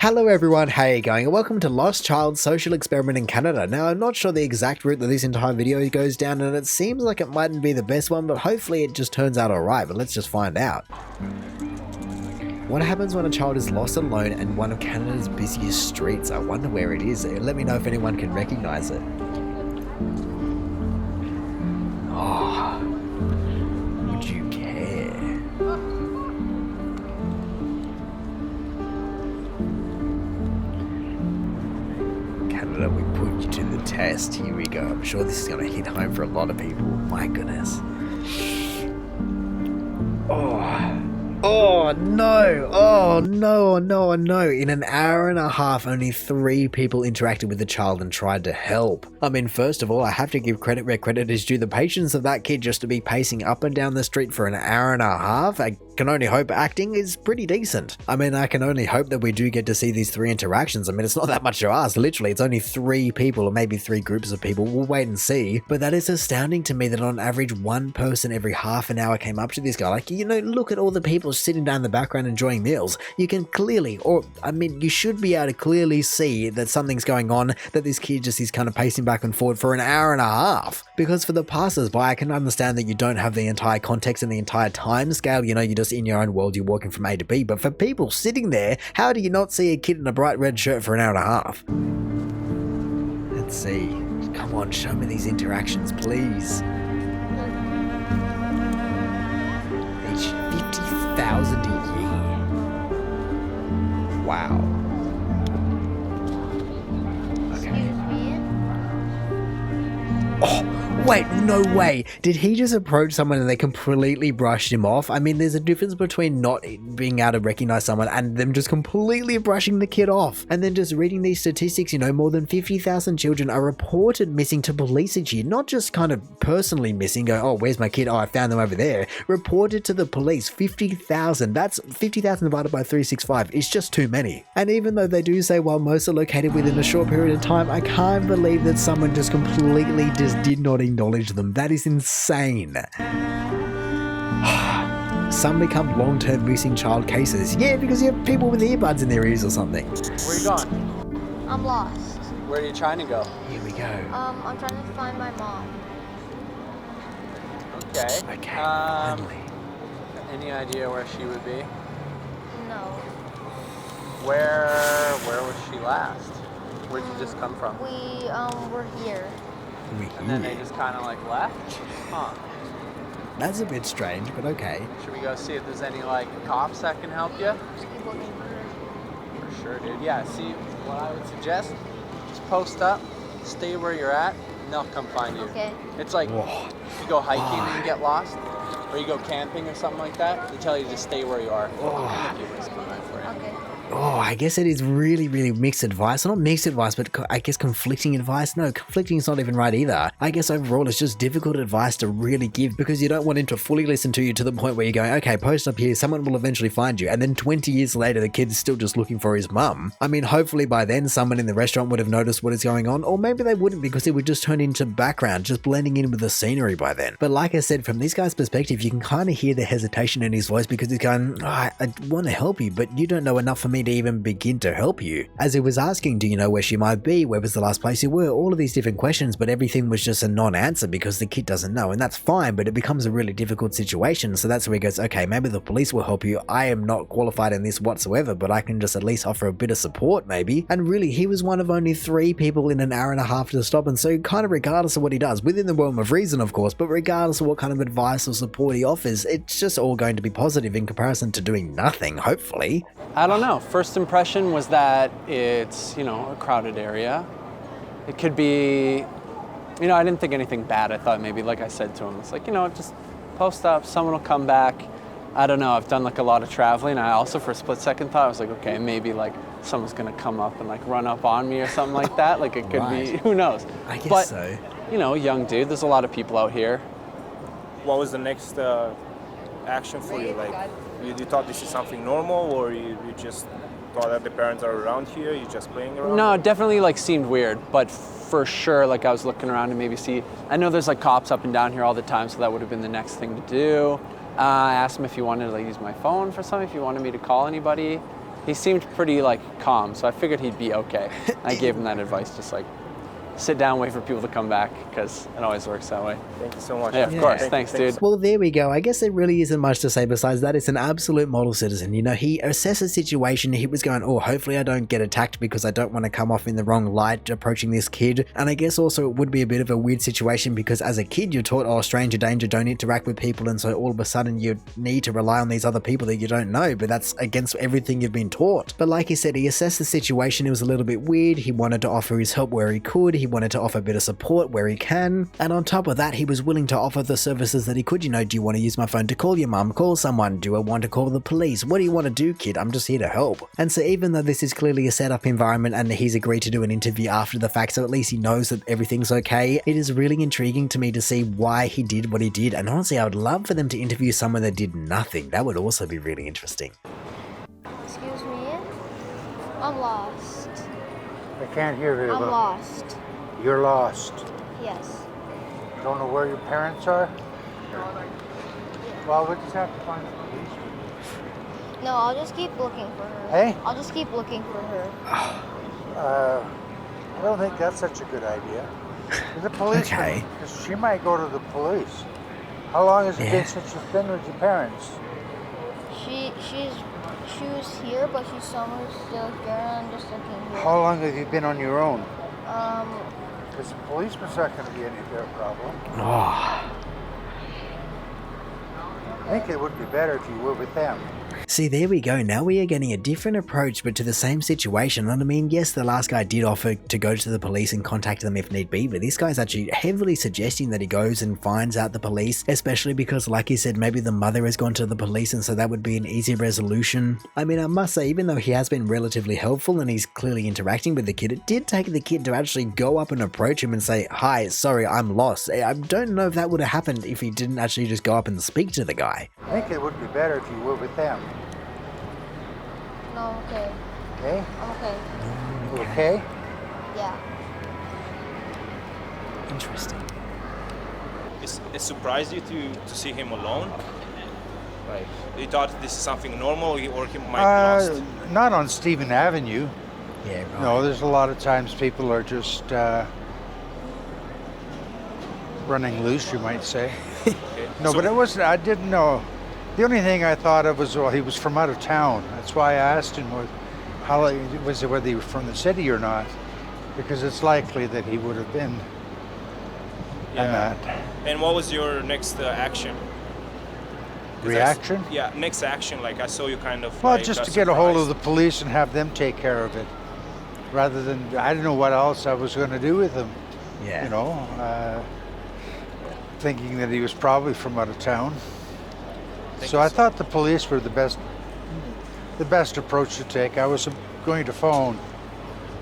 Hello everyone, how are you going? And welcome to Lost Child Social Experiment in Canada. Now, I'm not sure the exact route that this entire video goes down, and it seems like it mightn't be the best one, but hopefully it just turns out alright, but let's just find out. What happens when a child is lost alone in one of Canada's busiest streets? I wonder where it is. Let me know if anyone can recognize it. Oh, would you care? Canada, we put you to the test. Here we go. I'm sure this is going to hit home for a lot of people. My goodness. Oh no, oh no, no, no. In an hour and a half, only 3 people interacted with the child and tried to help. I mean, first of all, I have to give credit where credit is due. The patience of that kid just to be pacing up and down the street for an hour and a half, I can only hope acting is pretty decent. I mean, I can only hope that we do get to see these 3 interactions. I mean, it's not that much to ask. Literally, it's only 3 people or maybe 3 groups of people. We'll wait and see. But that is astounding to me that on average, 1 person every half an hour came up to this guy. Like, you know, look at all the people sitting down in the background enjoying meals. You can clearly, or I mean, you should be able to clearly see that something's going on, that this kid just is kind of pacing back and forward for an hour and a half. Because for the passers-by, I can understand that you don't have the entire context and the entire time scale. You know, you're just in your own world, you're walking from A to B. But for people sitting there, how do you not see a kid in a bright red shirt for an hour and a half? Let's see. Come on, show me these interactions, please. Each 50,000 a year. Wow. Okay. Oh, wait, no way. Did he just approach someone and they completely brushed him off? I mean, there's a difference between not being able to recognize someone and them just completely brushing the kid off. And then just reading these statistics, you know, more than 50,000 children are reported missing to police each year. Not just kind of personally missing, go, oh, where's my kid? Oh, I found them over there. Reported to the police, 50,000. That's 50,000 divided by 365. It's just too many. And even though they do say, while most are located within a short period of time, I can't believe that someone just completely did not acknowledge them. That is insane. Some become long-term missing child cases. Yeah, because you have people with earbuds in their ears or something. Where are you going? I'm lost. Where are you trying to go? Here we go. I'm trying to find my mom. Okay. Okay, finally. Any idea where she would be? No. Where was she last? Where'd you just come from? We were here. And then they just kind of like left? Huh. That's a bit strange, but okay. Should we go see if there's any like cops that can help you? Just keep looking for her. For sure, dude. Yeah, see, what I would suggest, just post up, stay where you're at, and they'll come find you. Okay. It's like, Whoa. you go hiking and you get lost, or you go camping or something like that, they tell you to just stay where you are. And if you risk my life for you. Okay. Oh, I guess it is really, really mixed advice. Not mixed advice, but I guess conflicting advice. No, conflicting is not even right either. I guess overall it's just difficult advice to really give because you don't want him to fully listen to you to the point where you're going, okay, post up here, someone will eventually find you. And then 20 years later, the kid's still just looking for his mum. I mean, hopefully by then someone in the restaurant would have noticed what is going on, or maybe they wouldn't because it would just turn into background, just blending in with the scenery by then. But like I said, from this guy's perspective, you can kind of hear the hesitation in his voice because he's going, oh, I want to help you, but you don't know enough for me to even begin to help you. As he was asking, do you know where she might be? Where was the last place you were? All of these different questions, but everything was just a non-answer because the kid doesn't know, and that's fine, but it becomes a really difficult situation. So that's where he goes, okay, maybe the police will help you. I am not qualified in this whatsoever, but I can just at least offer a bit of support maybe. And really, he was one of only 3 people in an hour and a half to stop, and so kind of regardless of what he does, within the realm of reason of course, but regardless of what kind of advice or support he offers, it's just all going to be positive in comparison to doing nothing, hopefully. I don't know. First impression was that it's, you know, a crowded area. It could be, you know, I didn't think anything bad. I thought maybe, like I said to him, it's like, you know, just post up, someone will come back. I don't know. I've done like a lot of traveling. I also, for a split second, thought I was like, okay, maybe like someone's gonna come up and like run up on me or something like that. Like it could be, who knows? I guess so. You know, young dude. There's a lot of people out here. What was the next action for you? Like, you thought this is something normal, or you just thought that the parents are around here, you're just playing around? No, it definitely like seemed weird, but for sure, like I was looking around to maybe see, I know there's like cops up and down here all the time, so that would have been the next thing to do. I asked him if he wanted to like use my phone for something, if he wanted me to call anybody. he seemed pretty like calm, so I figured he'd be okay. I gave him that advice, just like sit down, wait for people to come back, because it always works that way. Thank you so much. Yeah, of course. Thanks, dude. Well, there we go. I guess there really isn't much to say besides that. It's an absolute model citizen. You know, he assessed the situation. He was going, oh, hopefully I don't get attacked because I don't want to come off in the wrong light approaching this kid. And I guess also it would be a bit of a weird situation because as a kid, you're taught, oh, stranger danger, don't interact with people. And so all of a sudden you need to rely on these other people that you don't know. But that's against everything you've been taught. But like he said, he assessed the situation. It was a little bit weird. He wanted to offer his help where he could. He wanted to offer a bit of support where he can. And on top of that, he was willing to offer the services that he could. You know, do you want to use my phone to call your mum? Call someone. Do I want to call the police? What do you want to do, kid? I'm just here to help. And so even though this is clearly a set up environment and he's agreed to do an interview after the fact, so at least he knows that everything's okay, it is really intriguing to me to see why he did what he did. And honestly, I would love for them to interview someone that did nothing. That would also be really interesting. Excuse me? I'm lost. I can't hear very I'm well. lost. You're lost. Yes. Don't know where your parents are? Well, we just have to find the police. No, I'll just keep looking for her. Hey? I'll just keep looking for her. I don't think that's such a good idea. The police, Okay. she might go to the police. How long has it Yeah. been since you've been with your parents? She was here, but she's somewhere still here, and I'm just looking here. How long have you been on your own? Um, Because the policeman's not going to be any of their problem. Oh. I think it would be better if you were with them. See, there we go. Now we are getting a different approach, but to the same situation. And I mean, yes, the last guy did offer to go to the police and contact them if need be, but this guy's actually heavily suggesting that he goes and finds out the police, especially because, like he said, maybe the mother has gone to the police, and so that would be an easy resolution. I mean, I must say, even though he has been relatively helpful and he's clearly interacting with the kid, it did take the kid to actually go up and approach him and say, hi, sorry, I'm lost. I don't know if that would have happened if he didn't actually just go up and speak to the guy. I think it would be better if you were with them. no, I'm okay. Okay? I'm okay. You okay? Yeah. Interesting. It surprised you to see him alone? Like, you thought this is something normal or he might be lost? Not on Stephen Avenue. Yeah, right. No, there's a lot of times people are just running loose, you might say. Okay. No, So- but it wasn't, I didn't know. The only thing I thought of was, well, he was from out of town. That's why I asked him whether he was from the city or not. Because it's likely that he would have been. Yeah. And And what was your next action? 'Cause reaction? Yeah, next action. Like I saw you kind of. Well, like, just got to get a hold of surprised. the police and have them take care of it. Rather than, I didn't know what else I was going to do with him. Yeah. You know, thinking that he was probably from out of town. Thank So you I thought the police were the best approach to take. I was going to phone.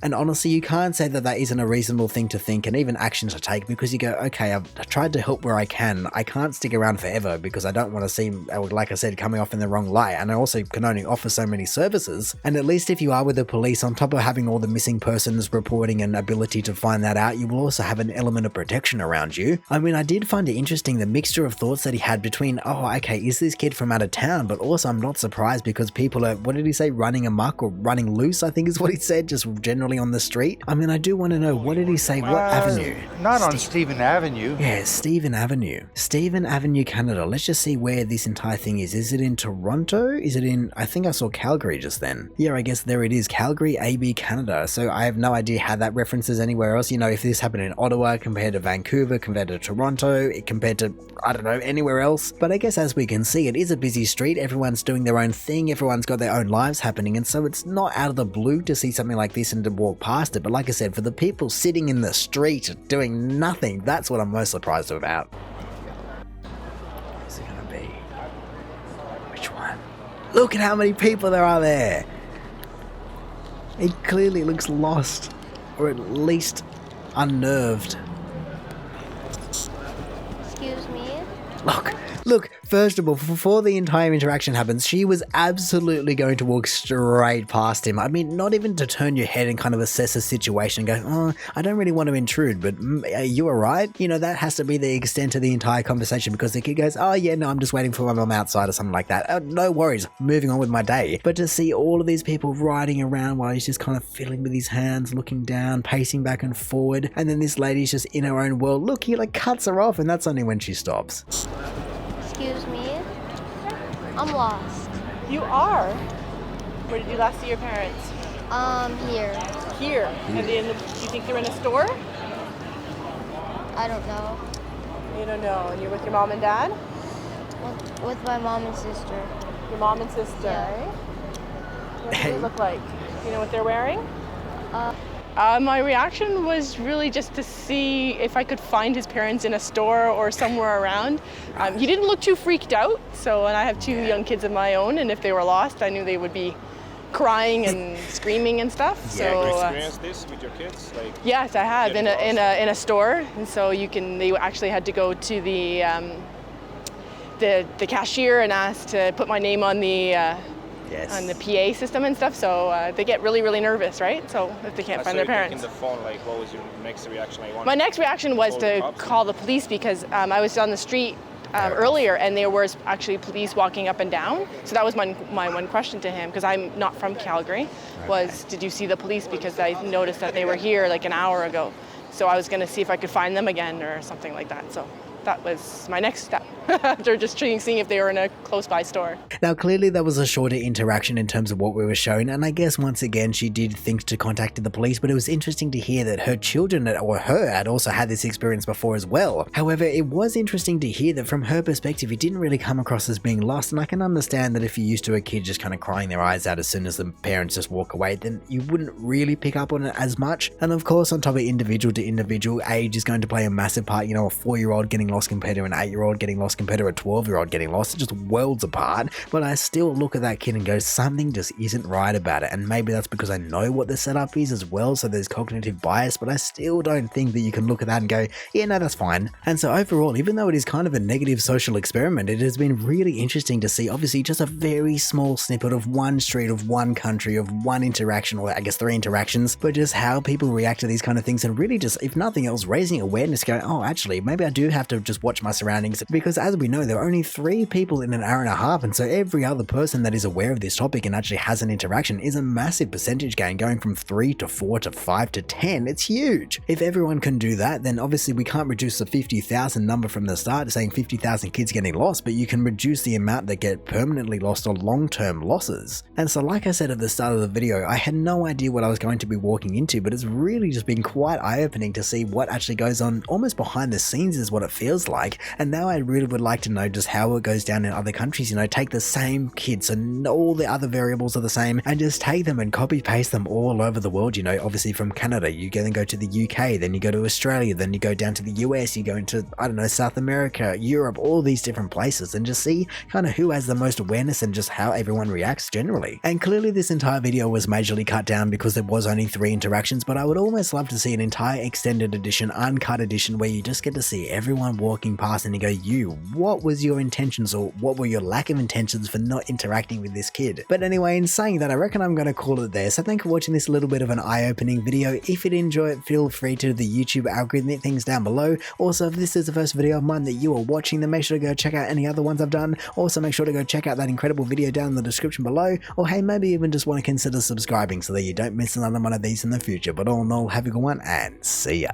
And honestly, you can't say that that isn't a reasonable thing to think and even action to take, because you go, okay, I've tried to help where I can. I can't stick around forever because I don't want to seem, like I said, coming off in the wrong light. And I also can only offer so many services. And at least if you are with the police, on top of having all the missing persons reporting and ability to find that out, you will also have an element of protection around you. I mean, I did find it interesting, the mixture of thoughts that he had between, oh, okay, is this kid from out of town? But also I'm not surprised because people are, what did he say, running amok or running loose, I think is what he said, just generally on the street. I mean, I do want to know, what did he say? What avenue? Not on Stephen Avenue. Yeah, Stephen Avenue. Stephen Avenue, Canada. Let's just see where this entire thing is. Is it in Toronto? Is it in, I think I saw Calgary just then. Yeah, I guess there it is. Calgary, AB, Canada. So I have no idea how that references anywhere else. You know, if this happened in Ottawa compared to Vancouver, compared to Toronto, compared to, I don't know, anywhere else. But I guess as we can see, it is a busy street. Everyone's doing their own thing. Everyone's got their own lives happening. And so it's not out of the blue to see something like this and to walk past it. But like I said, for the people sitting in the street doing nothing, that's what I'm most surprised about. Who's it gonna be? Which one? Look at how many people there are there. He clearly looks lost, or at least unnerved. Excuse me? Look, First of all, before the entire interaction happens, she was absolutely going to walk straight past him. I mean, not even to turn your head and kind of assess the situation and go, oh, I don't really want to intrude, but are you alright? You know, that has to be the extent of the entire conversation, because the kid goes, oh yeah, no, I'm just waiting for my mum outside or something like that. No worries, moving on with my day. But to see all of these people riding around while he's just kind of fiddling with his hands, looking down, pacing back and forward, and then this lady's just in her own world. Look, he like cuts her off, and that's only when she stops. Excuse me? I'm lost. You are? Where did you last see your parents? Here. Here. And do you think they're in a store? I don't know. You don't know. And you're with your mom and dad? With my mom and sister. Your mom and sister, Yeah. eh? What do they look like? Do you know what they're wearing? My reaction was really just to see if I could find his parents in a store or somewhere around. He didn't look too freaked out, and I have 2 young kids of my own, and if they were lost, I knew they would be crying and screaming and stuff. Have you experienced this with your kids? Like, yes, I have in a store, and so they actually had to go to the cashier and ask to put my name on the on the PA system and stuff, so they get really, really nervous, right? So if they can't find their parents. Taking the phone, like, what was your next reaction? Like, My next reaction was to call the police, because I was on the street earlier and there was actually police walking up and down. So that was my one question to him, because I'm not from Calgary, was did you see the police? Because I noticed that they were here like an hour ago. So I was going to see if I could find them again or something like that. So that was my next step after just seeing if they were in a close by store. Now, clearly that was a shorter interaction in terms of what we were shown, and I guess once again she did think to contact the police, but it was interesting to hear that her children or her had also had this experience before as well. However, it was interesting to hear that from her perspective it didn't really come across as being lost, and I can understand that if you're used to a kid just kind of crying their eyes out as soon as the parents just walk away, then you wouldn't really pick up on it as much. And of course, on top of individual to individual, age is going to play a massive part. You know, a 4-year-old getting lost compared to an 8-year-old getting lost compared to a 12-year-old getting lost, it's just worlds apart. But I still look at that kid and go, something just isn't right about it. And maybe that's because I know what the setup is as well, so there's cognitive bias, but I still don't think that you can look at that and go, yeah, no, that's fine. And so overall, even though it is kind of a negative social experiment, it has been really interesting to see, obviously, just a very small snippet of one street, of one country, of one interaction, or I guess 3 interactions, but just how people react to these kind of things, and really just, if nothing else, raising awareness, going, oh, actually, maybe I do have to just watch my surroundings, because as we know, there are only 3 people in an hour and a half, and so every other person that is aware of this topic and actually has an interaction is a massive percentage gain, going from 3 to 4 to 5 to 10. It's huge. If everyone can do that, then obviously we can't reduce the 50,000 number from the start, saying 50,000 kids getting lost, but you can reduce the amount that get permanently lost or long-term losses. And so like I said at the start of the video, I had no idea what I was going to be walking into, but it's really just been quite eye-opening to see what actually goes on almost behind the scenes, is what it feels like. And now I really would like to know just how it goes down in other countries. You know, take the same kids and all the other variables are the same, and just take them and copy paste them all over the world. You know, obviously from Canada, you then go to the UK, then you go to Australia, then you go down to the US, you go into, I don't know, South America, Europe, all these different places, and just see kind of who has the most awareness and just how everyone reacts generally. And clearly this entire video was majorly cut down because there was only 3 interactions, but I would almost love to see an entire extended edition, uncut edition, where you just get to see everyone walking past and you go, what was your intentions, or what were your lack of intentions for not interacting with this kid? But anyway, in saying that, I reckon I'm going to call it there. So thank you for watching this little bit of an eye-opening video. If you did enjoy it, feel free to the YouTube algorithmic things down below. Also, if this is the first video of mine that you are watching, then make sure to go check out any other ones I've done. Also, make sure to go check out that incredible video down in the description below, or hey, maybe even just want to consider subscribing so that you don't miss another one of these in the future. But all in all, have a good one and see ya.